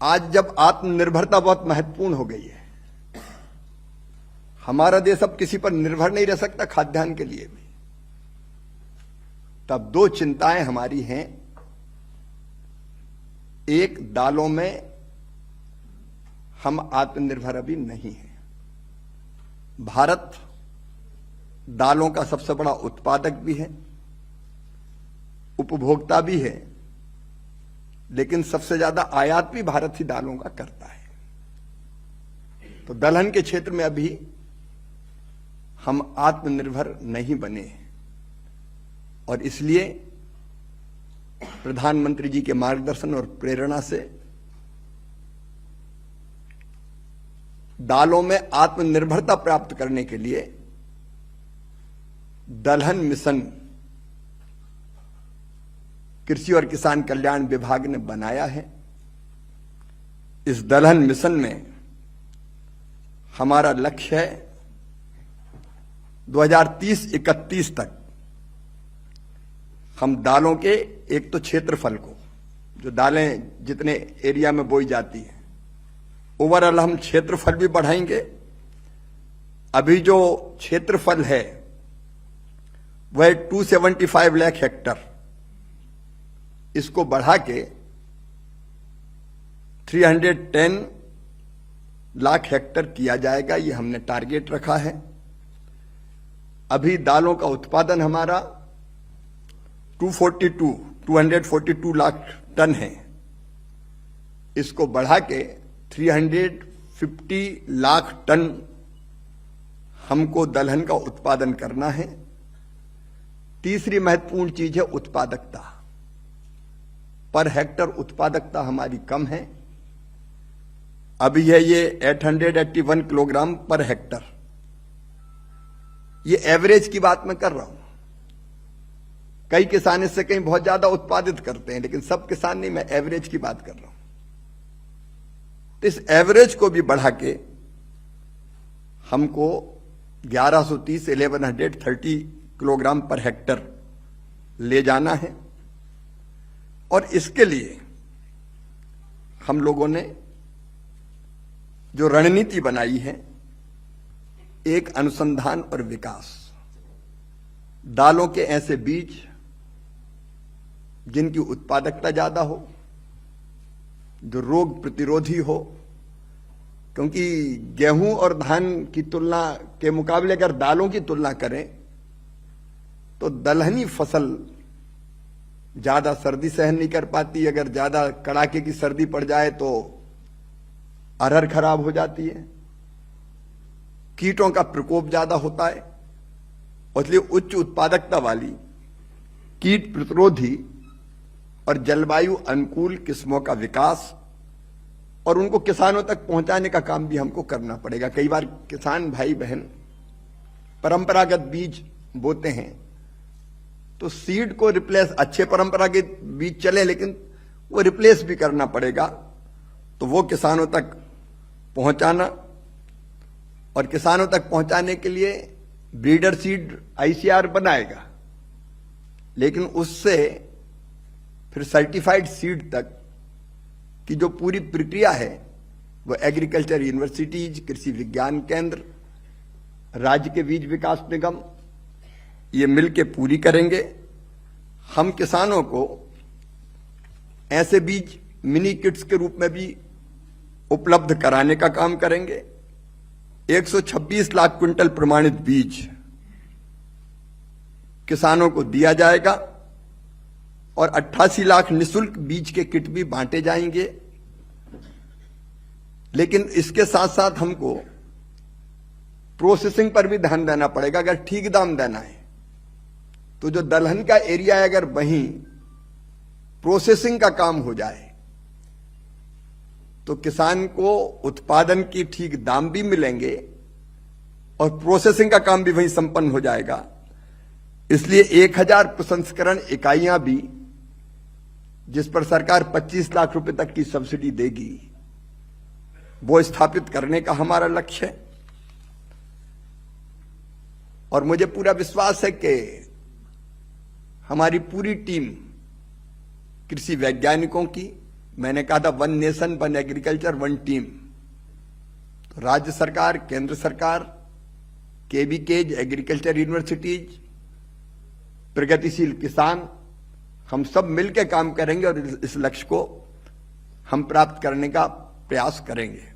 आज जब आत्मनिर्भरता बहुत महत्वपूर्ण हो गई है, हमारा देश अब किसी पर निर्भर नहीं रह सकता खाद्यान्न के लिए भी, तब दो चिंताएं हमारी हैं। एक, दालों में हम आत्मनिर्भर अभी नहीं हैं। भारत दालों का सबसे बड़ा उत्पादक भी है, उपभोक्ता भी है, लेकिन सबसे ज्यादा आयात भी भारत ही दालों का करता है। तो दलहन के क्षेत्र में अभी हम आत्मनिर्भर नहीं बने हैं, और इसलिए प्रधानमंत्री जी के मार्गदर्शन और प्रेरणा से दालों में आत्मनिर्भरता प्राप्त करने के लिए दलहन मिशन कृषि और किसान कल्याण विभाग ने बनाया है। इस दलहन मिशन में हमारा लक्ष्य है 2030-31 तक हम दालों के, एक तो क्षेत्रफल को, जो दालें जितने एरिया में बोई जाती हैं, ओवरऑल हम क्षेत्रफल भी बढ़ाएंगे। अभी जो क्षेत्रफल है वह 275 लाख हेक्टर, इसको बढ़ा के 310 लाख हेक्टर किया जाएगा। ये हमने टारगेट रखा है। अभी दालों का उत्पादन हमारा 242 लाख टन है। इसको बढ़ा के 350 लाख टन हमको दलहन का उत्पादन करना है। तीसरी महत्वपूर्ण चीज है उत्पादकता। पर हेक्टर उत्पादकता हमारी कम है। अभी है ये 881 किलोग्राम पर हेक्टर। ये एवरेज की बात मैं कर रहा हूं। कई किसान इससे कहीं बहुत ज्यादा उत्पादित करते हैं, लेकिन सब किसान नहीं, मैं एवरेज की बात कर रहा हूं। तो इस एवरेज को भी बढ़ा के हमको 1130 किलोग्राम पर हेक्टर ले जाना है। और इसके लिए हम लोगों ने जो रणनीति बनाई है, एक अनुसंधान और विकास, दालों के ऐसे बीज जिनकी उत्पादकता ज्यादा हो, जो रोग प्रतिरोधी हो, क्योंकि गेहूं और धान की तुलना के मुकाबले अगर दालों की तुलना करें तो दलहनी फसल ज्यादा सर्दी सहन नहीं कर पाती। अगर ज्यादा कड़ाके की सर्दी पड़ जाए तो अरहर खराब हो जाती है। कीटों का प्रकोप ज्यादा होता है, इसलिए उच्च उत्पादकता वाली, कीट प्रतिरोधी और जलवायु अनुकूल किस्मों का विकास और उनको किसानों तक पहुंचाने का काम भी हमको करना पड़ेगा। कई बार किसान भाई बहन परंपरागत बीज बोते हैं, तो सीड को रिप्लेस, अच्छे परंपरागत बीज चले लेकिन वो रिप्लेस भी करना पड़ेगा। तो वो किसानों तक पहुंचाना, और किसानों तक पहुंचाने के लिए ब्रीडर सीड आईसीआर बनाएगा, लेकिन उससे फिर सर्टिफाइड सीड तक की जो पूरी प्रक्रिया है वो एग्रीकल्चर यूनिवर्सिटीज, कृषि विज्ञान केंद्र, राज्य के बीज विकास निगम, ये मिलके पूरी करेंगे। हम किसानों को ऐसे बीज मिनी किट्स के रूप में भी उपलब्ध कराने का काम करेंगे। 126 लाख क्विंटल प्रमाणित बीज किसानों को दिया जाएगा और 88 लाख निःशुल्क बीज के किट भी बांटे जाएंगे। लेकिन इसके साथ साथ हमको प्रोसेसिंग पर भी ध्यान देना पड़ेगा। अगर ठीक दाम देना है तो जो दलहन का एरिया है, अगर वहीं प्रोसेसिंग का काम हो जाए तो किसान को उत्पादन की ठीक दाम भी मिलेंगे और प्रोसेसिंग का काम भी वहीं संपन्न हो जाएगा। इसलिए 1000 प्रसंस्करण इकाइयां भी, जिस पर सरकार 25 लाख रुपए तक की सब्सिडी देगी, वो स्थापित करने का हमारा लक्ष्य है। और मुझे पूरा विश्वास है कि हमारी पूरी टीम कृषि वैज्ञानिकों की, मैंने कहा था one nation one agriculture one team. तो राज्य सरकार, केंद्र सरकार, केवीकेज, एग्रीकल्चर यूनिवर्सिटीज, प्रगतिशील किसान, हम सब मिलकर काम करेंगे और इस लक्ष्य को हम प्राप्त करने का प्रयास करेंगे।